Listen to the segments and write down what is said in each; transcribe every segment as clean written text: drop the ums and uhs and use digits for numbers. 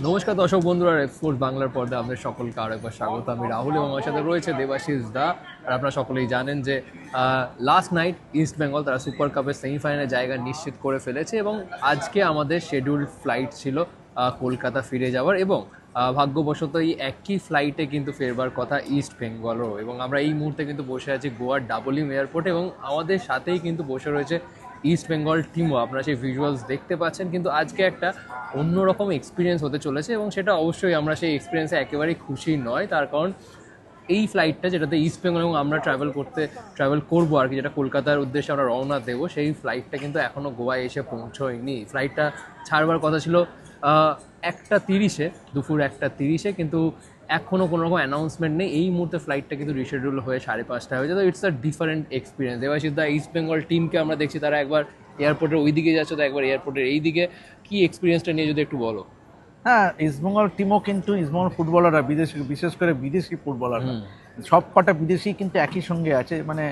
নমস্কার দর্শক বন্ধুরা, স্পোর্টস বাংলার পর্দায় আপনাদের সকলকে আরও একবার স্বাগত। আমি রাহুল এবং আমার সাথে রয়েছে দেবাশিস দা। আর আপনারা সকলেই জানেন যে লাস্ট নাইট ইস্ট বেঙ্গল তারা সুপার কাপের সেমিফাইনালে জায়গা নিশ্চিত করে ফেলেছে এবং আজকে আমাদের শিডিউল্ড ফ্লাইট ছিল কলকাতা ফিরে যাওয়ার এবং ভাগ্যবশত এই একই ফ্লাইটে কিন্তু ফেরবার কথা ইস্ট বেঙ্গলও। এবং আমরা এই মুহূর্তে কিন্তু বসে আছি গোয়ার ডাবলিম এয়ারপোর্ট এবং আমাদের সাথেই কিন্তু বসে রয়েছে ইস্ট বেঙ্গল টিমও। আপনারা সেই ভিজুয়ালস দেখতে পাচ্ছেন। কিন্তু আজকে একটা অন্যরকম এক্সপিরিয়েন্স হতে চলেছে এবং সেটা অবশ্যই আমরা সেই এক্সপিরিয়েন্সে একেবারেই খুশি নয়। তার কারণ এই ফ্লাইটটা যেটাতে ইস্ট বেঙ্গল এবং আমরা ট্রাভেল করবো আর কি, যেটা কলকাতার উদ্দেশ্যে আমরা রওনা দেবো, সেই ফ্লাইটটা কিন্তু এখনও গোয়ায় এসে পৌঁছয়নি। ফ্লাইটটা ছাড়বার কথা ছিল 1:30-এ, দুপুর 1:30-এ, কিন্তু এখনও কোনো রকম অ্যানাউন্সমেন্ট নেই। এই মুহূর্তে ফ্লাইটটা কিন্তু রিশেডিউল হয়ে 5:30 হয়েছে। তো ইটস আ ডিফারেন্ট এক্সপিরিয়েন্স। এবার সিদ্ধা ইস্ট বেঙ্গল টিমকে আমরা দেখছি তারা একবার এয়ারপোর্টের ওই দিকে যাচ্ছে, তো একবার এয়ারপোর্টের এই দিকে। কী এক্সপিরিয়েন্সটা নিয়ে যদি একটু বলো। হ্যাঁ, ইস্টবেঙ্গল টিমও কিন্তু ইস্টবেঙ্গল ফুটবলাররা বিদেশি, বিশেষ করে বিদেশি ফুটবলাররা সব কটা বিদেশি কিন্তু একই সঙ্গে আছে। মানে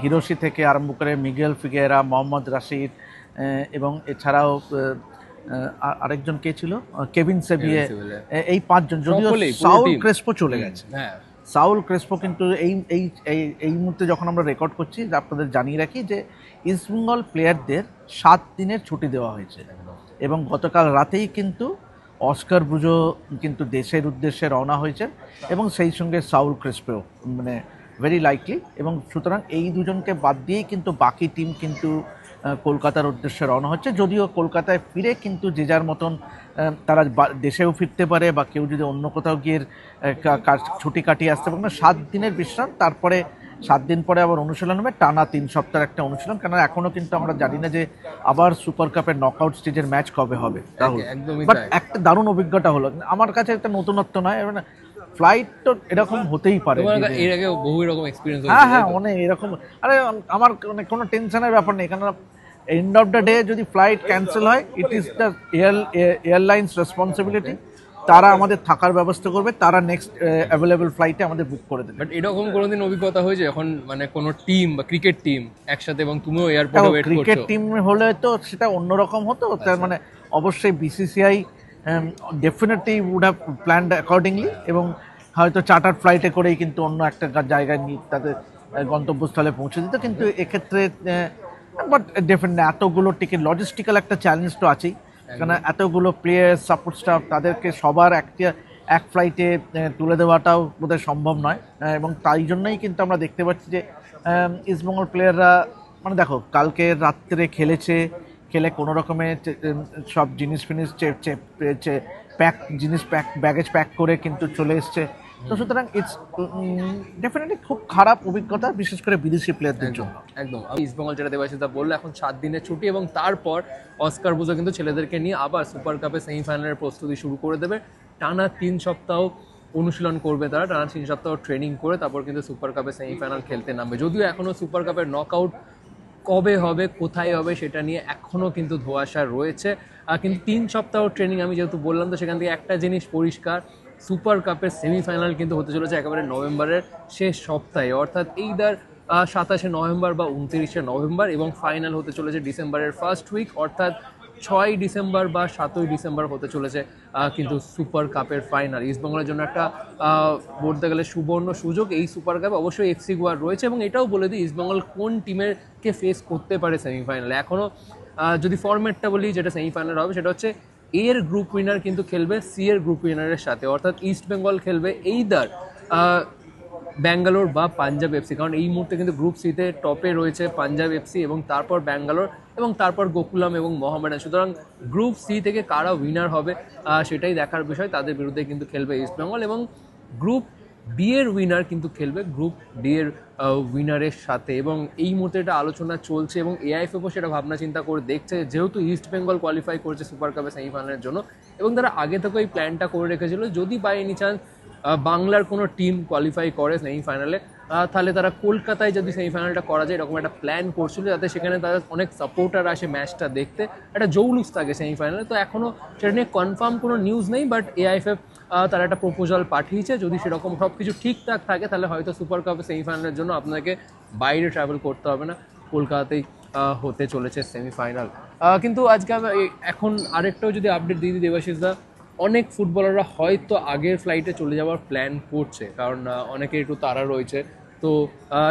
হিরোশি থেকে আরম্ভ করে মিগেল ফিগেরা, মোহাম্মদ রাশিদ এবং এছাড়াও আরেকজন কে ছিল, কেভিন সেভিয়ে, এই পাঁচজন। যদিও সাউল ক্রেসপো চলে গেছে, সাউল ক্রেসপো কিন্তু এই এই এই মুহূর্তে যখন আমরা রেকর্ড করছি আপনাদের জানিয়ে রাখি যে ইস্টবেঙ্গল প্লেয়ারদের 7 দিনের ছুটি দেওয়া হয়েছে এবং গতকাল রাতেই কিন্তু অস্কার ব্রুজো কিন্তু দেশের উদ্দেশ্যে রওনা হয়েছে এবং সেই সঙ্গে সাউল ক্রেসপো, মানে ভেরি লাইকলি। এবং সুতরাং এই দুজনকে বাদ দিয়েই কিন্তু বাকি টিম কিন্তু কলকাতার উদ্দেশ্যে রওনা হচ্ছে। যদিও কলকাতায় ফিরে কিন্তু যে যার মতন তারা দেশেও ফিরতে পারে বা কেউ যদি অন্য কোথাও গিয়ে ছুটি কাটিয়ে আসতে পারে। 7 দিনের বিশ্রাম, তারপরে 7 দিন পরে আবার অনুশীলন হবে, টানা 3 সপ্তাহের একটা অনুশীলন। কেন এখনও কিন্তু আমরা জানি না যে আবার সুপার কাপের নকআউট স্টেজের ম্যাচ কবে হবে। বাট একটা দারুণ অভিজ্ঞতা হলো আমার কাছে, একটা নতুনত্ব নয়। ফ্লাইট তো এরকম হতেই পারে, এর আগে বহু রকম এক্সপিরিয়েন্স। হ্যাঁ অনেক এরকম। আরে আমার কোনো টেনশনের ব্যাপার নেই, কারণ এন্ড অফ দ্য ডে যদি ফ্লাইট ক্যান্সেল হয়, it is the airlines responsibility. তারা আমাদের থাকার ব্যবস্থা করবে, তারা নেক্সট অ্যাভেলেবল ফ্লাইটে আমাদের বুক করে দেবে। বাট এরকম কোনোদিন অভিজ্ঞতা হয়েছে এখন, মানে কোনো টিম বা ক্রিকেট টিম একসাথে এবং তুমিও এয়ারপোর্টে ওয়েট করছো? ক্রিকেট টিম হলে তো সেটা অন্যরকম হতো। তার মানে অবশ্যই BCCI definitely would have planned accordingly এবং হয়তো চার্টার ফ্লাইটে করেই কিন্তু অন্য একটা জায়গায় নিয়ে তাদের গন্তব্যস্থলে পৌঁছে দিত। কিন্তু এক্ষেত্রে বাট ডেফিনেটলি এতগুলো টিকিট, লজিস্টিক্যাল একটা চ্যালেঞ্জ তো আছেই, কারণ এতগুলো প্লেয়ার, সাপোর্ট স্টাফ, তাদেরকে সবার এক ফ্লাইটে তুলে দেওয়াটাও বোধহয় সম্ভব নয়। এবং তাই জন্যই কিন্তু আমরা দেখতে পাচ্ছি যে ইস্টবেঙ্গল প্লেয়াররা, মানে দেখো, কালকে রাত্রে খেলে কোনো রকমে সব জিনিস ব্যাগেজ প্যাক করে কিন্তু চলে এসছে। তো সুতরাং ইটস ডেফিনেটলি খুব খারাপ অভিজ্ঞতা, বিশেষ করে বিদেশি প্লেয়ারদের জন্য। একদম। ইস্টবেঙ্গল যেটা দেবাশিসদা বললো, এখন 7 দিনের ছুটি এবং তারপর অস্কার ব্রুজো কিন্তু ছেলেদেরকে নিয়ে আবার সুপার কাপের সেমিফাইনালের প্রস্তুতি শুরু করে দেবে। টানা 3 সপ্তাহ অনুশীলন করবে তারা, টানা 3 সপ্তাহ ট্রেনিং করে তারপর কিন্তু সুপার কাপের সেমিফাইনাল খেলতে নামবে। যদিও এখনও সুপার কাপের নকআউট কবে হবে, কোথায় হবে, সেটা নিয়ে এখনও কিন্তু ধোঁয়াশা রয়েছে। কিন্তু 3 সপ্তাহ ট্রেনিং আমি যেহেতু বললাম, তো সেখান থেকে একটা জিনিস পরিষ্কার, সুপার কাপের সেমিফাইনাল কিন্তু হতে চলেছে একেবারে নভেম্বরের শেষ সপ্তাহে, অর্থাৎ এইদার 27শে নভেম্বর বা 29শে নভেম্বর, এবং ফাইনাল হতে চলেছে ডিসেম্বরের ফার্স্ট উইক, অর্থাৎ 6ই ডিসেম্বর বা 7ই ডিসেম্বর হতে চলেছে কিন্তু সুপার কাপের ফাইনাল। ইস্টবেঙ্গলের জন্য একটা বলতে গেলে সুবর্ণ সুযোগ এই সুপার কাপে। অবশ্যই এফসি গোয়ার রয়েছে এবং এটাও বলে দিই ইস্টবেঙ্গল কোন টিমেরকে ফেস করতে পারে সেমিফাইনালে। এখনও যদি ফরম্যাটটা বলি, যেটা সেমিফাইনাল হবে সেটা হচ্ছে এর গ্রুপ উইনার কিন্তু খেলবে সি এর গ্রুপ উইনারের সাথে, অর্থাৎ ইস্টবেঙ্গল খেলবে এইদার ব্যাঙ্গালোর বা পাঞ্জাব এফসি। কারণ এই মুহূর্তে কিন্তু গ্রুপ সিতে টপে রয়েছে পাঞ্জাব এফসি এবং তারপর ব্যাঙ্গালোর এবং তারপর গোকুলাম এবং মোহামেডান। সুতরাং গ্রুপ সি থেকে কারা উইনার হবে সেটাই দেখার বিষয়। তাদের বিরুদ্ধে কিন্তু খেলবে ইস্টবেঙ্গল এবং গ্রুপ বি এর উইনার কিন্তু খেলবে গ্রুপ ডি এর উইনারের সাথে। এবং এই মুহূর্তে এটা আলোচনা চলছে এবং এআইএফএফও সেটা ভাবনা চিন্তা করে দেখছে, যেহেতু ইস্ট বেঙ্গল কোয়ালিফাই করেছে সুপার কাপের সেমিফাইনালের জন্য এবং তারা আগে থেকে এই প্ল্যানটা করে রেখেছিল, যদি বাই এনি চান্স বাংলার কোনো টিম কোয়ালিফাই করে সেমিফাইনালে, তাহলে তারা কলকাতায় যদি সেমিফাইনালটা করা যায় এরকম একটা প্ল্যান করছিল, যাতে সেখানে তাদের অনেক সাপোর্টার আসে ম্যাচটা দেখতে, একটা জৌলুস থাকে সেমিফাইনালে। তো এখনও সেটা নিয়ে কনফার্ম কোনো নিউজ নেই, বাট এআইএফএফ তারা একটা প্রপোজাল পাঠিয়েছে। যদি সেরকম সব কিছু ঠিকঠাক থাকে তাহলে হয়তো সুপার কাপের সেমিফাইনালের জন্য আপনাকে বাইরে ট্রাভেল করতে হবে না, কলকাতাতেই হতে চলেছে সেমিফাইনাল। কিন্তু আজকে আমি এখন আরেকটাও যদি আপডেট দিয়ে দিই দেবাশিসদা, অনেক ফুটবলাররা হয়তো আগের ফ্লাইটে চলে যাওয়ার প্ল্যান করছে, কারণ অনেকে একটু তাড়া রয়েছে, তো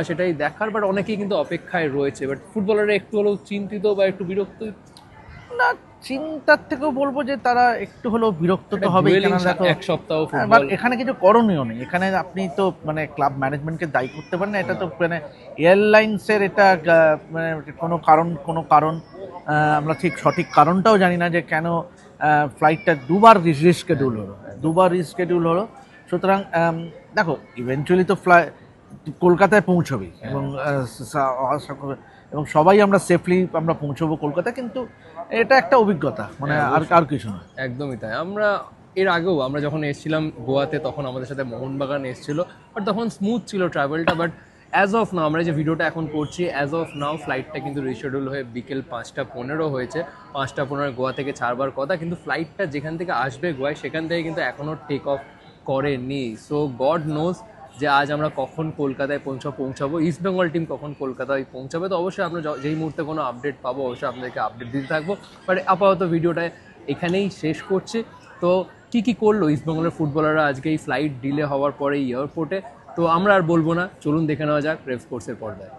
সেটাই দেখার। বাট অনেকেই কিন্তু অপেক্ষায় রয়েছে, বাট ফুটবলাররা একটু হলেও চিন্তিত বা একটু বিরক্ত। না, চিন্তার থেকেও বলবো যে তারা একটু হলেও বিরক্ত তো হবে। এক সপ্তাহ বাট এখানে কিছু করণীয় নেই। এখানে আপনি তো মানে ক্লাব ম্যানেজমেন্টকে দায়ী করতে পারেন না, এটা তো মানে এয়ারলাইন্সের এটা মানে কোনো কারণ আমরা ঠিক সঠিক কারণটাও জানি না যে কেন ফ্লাইটটা দুবার রিস্কেডিউল হলো। সুতরাং দেখো, ইভেনচুয়ালি তো কলকাতায় পৌঁছবেই, এবং সবাই আমরা সেফলি আমরা পৌঁছবো কলকাতায়, কিন্তু এটা একটা অভিজ্ঞতা, মানে আর কিছু না। একদমই তাই। আমরা এর আগেও আমরা যখন এসেছিলাম গোয়াতে, তখন আমাদের সাথে মোহনবাগান এসেছিল, বাট তখন স্মুথ ছিল ট্রাভেলটা। বাট অ্যাজ অফ নাও, আমরা যে ভিডিওটা এখন করছি, অ্যাজ অফ নাও ফ্লাইটটা কিন্তু রিশিডিউল হয়ে বিকেল 5টা 15 হয়েছে। 5টা 15 গোয়া থেকে ছাড়বার কথা, কিন্তু ফ্লাইটটা যেখান থেকে আসবে গোয়ায়, সেখান থেকে কিন্তু এখনও টেক অফ করেনি। সো গড নোজ যে আজ আমরা কখন কলকাতায় পৌঁছাবো, ইস্ট বেঙ্গল টিম কখন কলকাতায় পৌঁছাবে। তো অবশ্যই আমরা যেই মুহূর্তে কোনো আপডেট পাবো অবশ্যই আপনাদেরকে আপডেট দিতে থাকবো। বাট আপাতত ভিডিওটা এখানেই শেষ করছি। তো কী করলো ইস্ট বেঙ্গলের ফুটবলাররা আজকে এই ফ্লাইট ডিলে হওয়ার পরে এয়ারপোর্টে, তো আমরা আর বলবো না, চলুন দেখে নেওয়া যাক রেভ স্পোর্টসের পর্দায়।